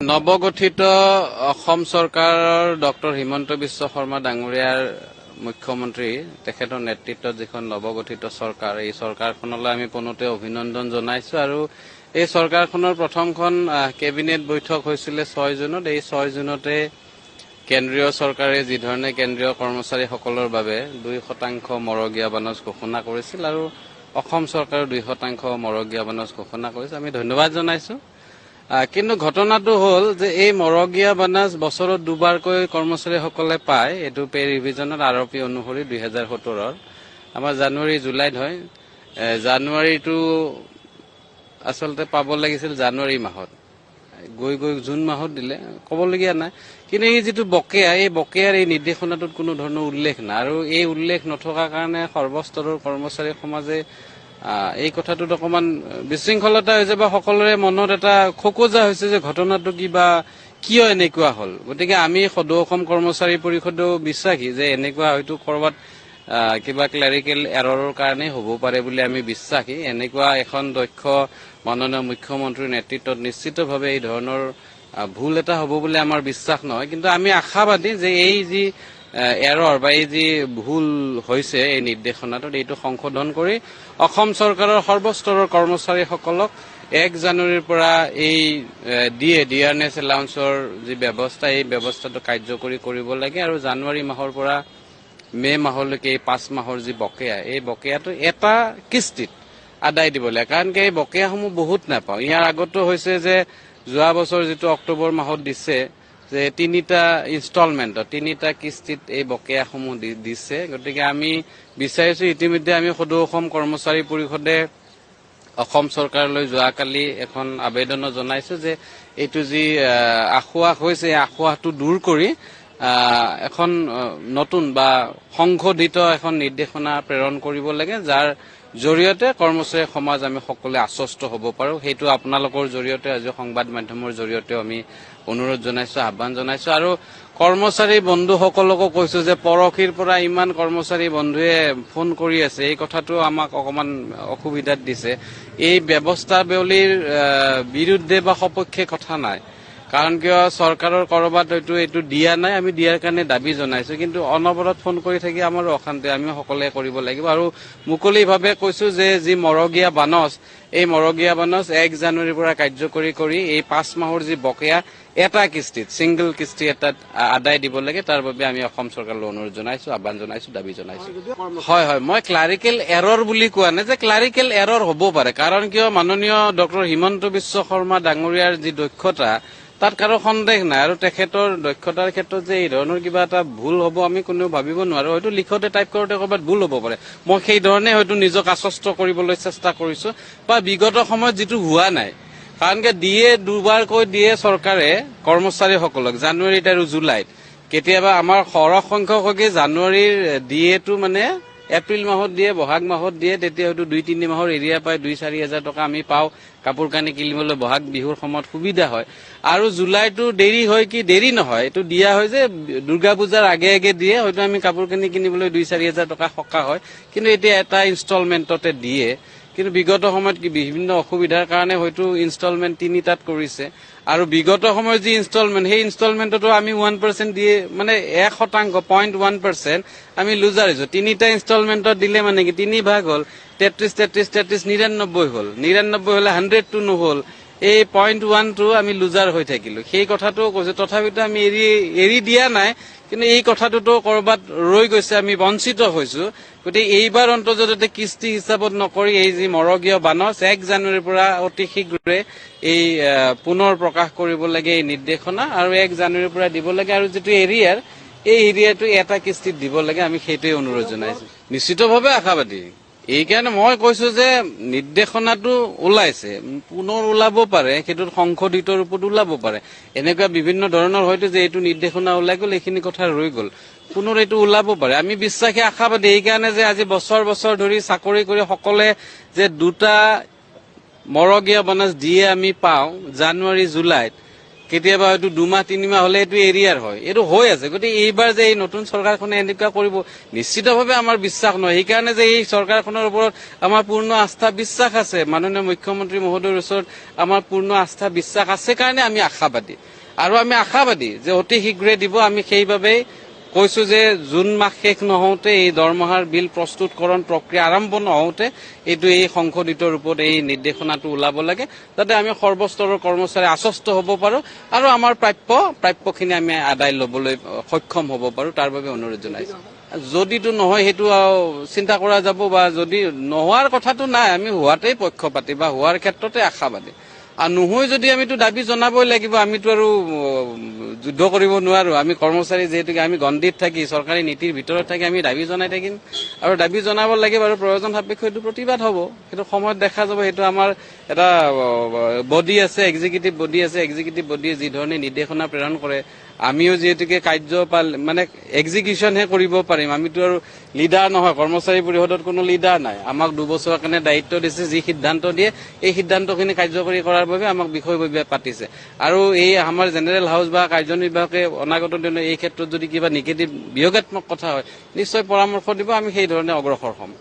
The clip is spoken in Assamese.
নৱগঠিত অসম চৰকাৰৰ ডক্টৰ হিমন্ত বিশ্ব শৰ্মা ডাঙৰীয়াৰ মুখ্যমন্ত্ৰী তেখেতৰ নেতৃত্বত যিখন নৱগঠিত চৰকাৰ, এই চৰকাৰখনলৈ আমি পোনতে অভিনন্দন জনাইছো। আৰু এই চৰকাৰখনৰ প্ৰথমখন কেবিনেট বৈঠক হৈছিল 6 জুনত। এই 6 জুনতে কেন্দ্ৰীয় চৰকাৰে যি ধৰণে কেন্দ্ৰীয় কৰ্মচাৰীসকলৰ বাবে 2% মৰগীয়া বানচ ঘোষণা কৰিছিল আৰু অসম চৰকাৰে 2% মৰগীয়া বানচ ঘোষণা কৰিছে, আমি ধন্যবাদ জনাইছো। কিন্তু ঘটনাটো হ'ল যে এই মৰগীয়া বানাজ বছৰত দুবাৰকৈ কৰ্মচাৰীসকলে পায়। এইটো পে ৰিভিজনৰ আৰপি অনুসৰি 2017 আমাৰ জানুৱাৰী জুলাইত হয়। জানুৱাৰীটো আচলতে পাব লাগিছিল জানুৱাৰী মাহত, গৈ জুন মাহত দিলে, ক'বলগীয়া নাই। কিন্তু এই যিটো বকেয়া, এই বকেয়াৰ এই নিৰ্দেশনাটোত কোনো ধৰণৰ উল্লেখ নাই। আৰু এই উল্লেখ নথকাৰ কাৰণে সৰ্বস্তৰৰ কৰ্মচাৰী সমাজে এই কথাটোত অকমান বিশৃংখলতা হৈছে বা সকলোৰে মনত এটা খোকোজা হৈছে যে ঘটনাটো কিয় এনেকুৱা হ'ল। গতিকে আমি সদৌ অসম কৰ্মচাৰী পৰিষদেও বিশ্বাসী যে এনেকুৱা হয়তো কৰবাত কিবা ক্লেৰিকেল এৰৰৰ কাৰণে হ'ব পাৰে বুলি আমি বিশ্বাসী। এনেকুৱা এখন দক্ষ মাননীয় মুখ্যমন্ত্ৰীৰ নেতৃত্বত নিশ্চিতভাৱে এই ধৰণৰ ভুল এটা হ'ব বুলি আমাৰ বিশ্বাস নহয়। কিন্তু আমি আশাবাদী যে এই যি এৰৰ বা এই যি ভুল হৈছে এই নিৰ্দেশনাটোত, এইটো সংশোধন কৰি অসম চৰকাৰৰ সৰ্বস্তৰৰ কৰ্মচাৰীসকলক 1 জানুৱাৰীৰ পৰা এই ডিয়াৰনেছ এলাউন্সৰ যি ব্যৱস্থা, এই ব্যৱস্থাটো কাৰ্যকৰী কৰিব লাগে। আৰু জানুৱাৰী মাহৰ পৰা মে মাহলৈকে এই 5 মাহৰ যি বকেয়া, এই বকেয়াটো এটা কিস্তিত আদায় দিব লাগে। কাৰণ কি এই বকেয়াসমূহ বহুত নাপাওঁ। ইয়াৰ আগতো হৈছে যে যোৱা বছৰ যিটো অক্টোবৰ মাহত দিছে যে 3টা ইনষ্টলমেণ্টত 3টা কিস্তিত এই বকেয়াসমূহ দিছে। গতিকে আমি বিচাৰিছো, ইতিমধ্যে আমি সদৌ অসম কৰ্মচাৰী পৰিষদে অসম চৰকাৰলৈ যোৱাকালি এখন আবেদনো জনাইছো যে এইটো যি আখুৱাহ হৈছে, এই আখুৱাহটো দূৰ কৰি এখন নতুন বা সংশোধিত এখন নিৰ্দেশনা প্ৰেৰণ কৰিব লাগে, যাৰ জৰিয়তে কৰ্মচাৰী সমাজ আমি সকলোৱে আশ্বস্ত হ'ব পাৰো। সেইটো আপোনালোকৰ জৰিয়তে, আজি সংবাদ মাধ্যমৰ জৰিয়তেও আমি অনুৰোধ জনাইছো, আহ্বান জনাইছো। আৰু কৰ্মচাৰী বন্ধুসকলকো কৈছো যে পৰহিৰ পৰা ইমান কৰ্মচাৰী বন্ধুৱে ফোন কৰি আছে, এই কথাটো আমাক অকমান অসুবিধাত দিছে। এই ব্যৱস্থাৱলীৰ বিৰুদ্ধে বা সপক্ষে কথা নাই, কাৰণ কিয় চৰকাৰৰ কৰবাত হয়তো এইটো দিয়া নাই, আমি দিয়াৰ কাৰণে দাবী জনাইছো। কিন্তু অনবৰত ফোন কৰি থাকি আমাৰো অশান্তি, আমি সকলোৱে কৰিব লাগিব। আৰু মুকলিভাৱে কৈছো যে যি মৰগীয়া বানচ, এই মৰগীয়া বানচ 1 জানুৱাৰীৰ পৰা কাৰ্যকৰী কৰি এই 5 মাহৰ যি বকেয়া এটা কিস্তিত, ছিংগল কিস্তি এটাত আদায় দিব লাগে। তাৰ বাবে আমি অসম চৰকাৰলৈ অনুৰোধ জনাইছো, আহ্বান জনাইছো, দাবী জনাইছো। হয়, মই ক্লাৰিকেল এৰৰ বুলি কোৱা নাই, যে ক্লাৰিকেল এৰৰ হ'ব পাৰে। কাৰণ কিয় মাননীয় ডক্টৰ হিমন্ত বিশ্ব শৰ্মা ডাঙৰীয়াৰ যি দক্ষতা, তাত কাৰো সন্দেহ নাই। আৰু তেখেতৰ দক্ষতাৰ ক্ষেত্ৰত যে এই ধৰণৰ কিবা এটা ভুল হ'ব আমি কোনেও ভাবিব নোৱাৰো। হয়তো লিখোতে টাইপ কৰোতে কৰবাত ভুল হ'ব পাৰে, মই সেই ধৰণে হয়তো নিজক আশ্বস্ত কৰিবলৈ চেষ্টা কৰিছো, বা বিগত সময়ত যিটো হোৱা নাই। কাৰণ কি দুবাৰকৈ দিয়ে চৰকাৰে কৰ্মচাৰীসকলক, জানুৱাৰীত আৰু জুলাইত। কেতিয়াবা আমাৰ সৰহ সংখ্যকে জানুৱাৰীৰ ডিএটো মানে এপ্ৰিল মাহত দিয়ে, বহাগ মাহত দিয়ে, তেতিয়া হয়তো 2-3 মাহৰ এৰিয়া পায় 2-4 হাজাৰ টকা আমি পাওঁ কাপোৰ কানি কিনিবলৈ, বহাগ বিহুৰ সময়ত সুবিধা হয়। আৰু জুলাইটো দেৰি হয় কি দেৰি নহয়, এইটো দিয়া হয় যে দুৰ্গা পূজাৰ আগে দিয়ে, হয়তো আমি কাপোৰ কানি কিনিবলৈ 2-4 হাজাৰ টকা সকাহ হয়। কিন্তু এতিয়া এটা ইনষ্টলমেণ্টতে দিয়ে। কিন্তু বিগত সময়ত বিভিন্ন অসুবিধাৰ কাৰণে হয়তো ইনষ্টলমেণ্ট 3টাত কৰিছে। আৰু বিগত সময়ৰ যি ইনষ্টলমেণ্ট, সেই ইনষ্টলমেণ্টতো আমি 1% দিয়ে, মানে 1% 0.1% আমি লুজাৰ হৈছো। 3টা ইনষ্টলমেণ্টত দিলে মানে কি 3 ভাগ হ'ল, 33 99 হ'ল। 99 হলে 100টো নহ'ল, এই 0.1টো আমি লুজাৰ হৈ থাকিলো। সেই কথাটো কৈছো, তথাপিতো আমি এৰি দিয়া নাই। কিন্তু এই কথাটোতো কৰবাত ৰৈ গৈছে, আমি বঞ্চিত হৈছো। গতিকে এইবাৰ অন্তৰ্জতে কিস্তি হিচাপত নকৰি এই যি মৰগীয় বানচ 1 জানুৱাৰীৰ পৰা অতি শীঘ্ৰে এই পুনৰ প্ৰকাশ কৰিব লাগে এই নিৰ্দেশনা, আৰু 1 জানুৱাৰীৰ পৰা দিব লাগে। আৰু যিটো এৰিয়াৰ, এই এৰিয়াটো এটা কিস্তিত দিব লাগে, আমি সেইটোৱে অনুৰোধ জনাইছো। নিশ্চিতভাৱে আশাবাদী। এইকাৰণে মই কৈছো যে নিৰ্দেশনাটো ওলাইছে, পুনৰ ওলাব পাৰে, সেইটোত সংশোধিত ৰূপত ওলাব পাৰে। এনেকুৱা বিভিন্ন ধৰণৰ হয়তো যে এইটো নিৰ্দেশনা ওলাই গ'ল, এইখিনি কথা ৰৈ গ'ল, পুনৰ এইটো ওলাব পাৰে। আমি বিশ্বাসী, আশাবাদী। এইকাৰণে যে আজি বছৰ ধৰি চাকৰি কৰি সকলোৱে যে 2টা মৰগীয়া বানচ দিয়ে আমি পাওঁ জানুৱাৰী জুলাইত, কেতিয়াবা হয়তো 2 মাহ 3 মাহ হলে এইটো এৰিয়াৰ হয়, এইটো হৈ আছে। গতিকে এইবাৰ যে এই নতুন চৰকাৰখনে এনেকুৱা কৰিব, নিশ্চিতভাৱে আমাৰ বিশ্বাস নহয়। সেইকাৰণে যে এই চৰকাৰখনৰ ওপৰত আমাৰ পূৰ্ণ আস্থা বিশ্বাস আছে, মাননীয় মুখ্যমন্ত্ৰী মহোদয়ৰ ওচৰত আমাৰ পূৰ্ণ আস্থা বিশ্বাস আছে কাৰণে আমি আশাবাদী। আৰু আমি আশাবাদী যে অতি শীঘ্ৰে দিব। আমি সেইবাবেই কৈছো যে জুন মাহ শেষ নহওঁতে এই দৰমহাৰ বিল প্ৰস্তুতকৰণ প্ৰক্ৰিয়া আৰম্ভ নহওঁতে এই সংশোধিত ৰূপত এই নিৰ্দেশনাটো ওলাব লাগে, যাতে আমি সৰ্বস্তৰৰ কৰ্মচাৰী আশ্বস্ত হ'ব পাৰো আৰু আমাৰ প্ৰাপ্যখিনি আমি আদায় ল'বলৈ সক্ষম হ'ব পাৰো, তাৰ বাবে অনুৰোধ জনাইছো। যদিতো নহয় সেইটো চিন্তা কৰা যাব, বা যদি নোহোৱাৰ কথাটো নাই, আমি হোৱাতেই পক্ষপাতী বা হোৱাৰ ক্ষেত্ৰতে আশাবাদী। আৰু নহয় যদি আমিতো দাবী জনাবই লাগিব, আমিতো আৰু যুদ্ধ কৰিব নোৱাৰো। আমি কৰ্মচাৰী যিহেতুকে আমি গণ্ডিত থাকি চৰকাৰী নীতিৰ ভিতৰত থাকি আমি দাবী জনাই থাকিম, আৰু দাবী জনাব লাগিব, আৰু প্ৰয়োজন সাপেক্ষে সেইটো প্ৰতিবাদ হ'ব। সেইটো সময়ত দেখা যাব। সেইটো আমাৰ এটা বডি আছে, এক্সিকিউটিভ বডি আছে। এক্সিকিউটিভ বডিয়ে যি ধৰণে নিৰ্দেশনা প্ৰেৰণ কৰে, আমিও যিহেতুকে কাৰ্যপাল মানে এক্সিকিউশ্যনহে কৰিব পাৰিম। আমিতো আৰু লিডাৰ নহয়, কৰ্মচাৰী পৰিষদত কোনো লিডাৰ নাই। আমাক 2 বছৰৰ কাৰণে দায়িত্ব দিছে, যি সিদ্ধান্ত দিয়ে এই সিদ্ধান্তখিনি কাৰ্যকৰী কৰাৰ বাবে আমাক বিষয়ববীয়া পাতিছে। আৰু এই আমাৰ জেনেৰেল হাউচ বা কাৰ্যনিৰ্বাহকে অনাগত দিনত এই ক্ষেত্ৰত যদি কিবা নিগেটিভ বিয়োগাত্মক কথা হয়, নিশ্চয় পৰামৰ্শ দিব, আমি সেই ধৰণে অগ্ৰসৰ হ'ম।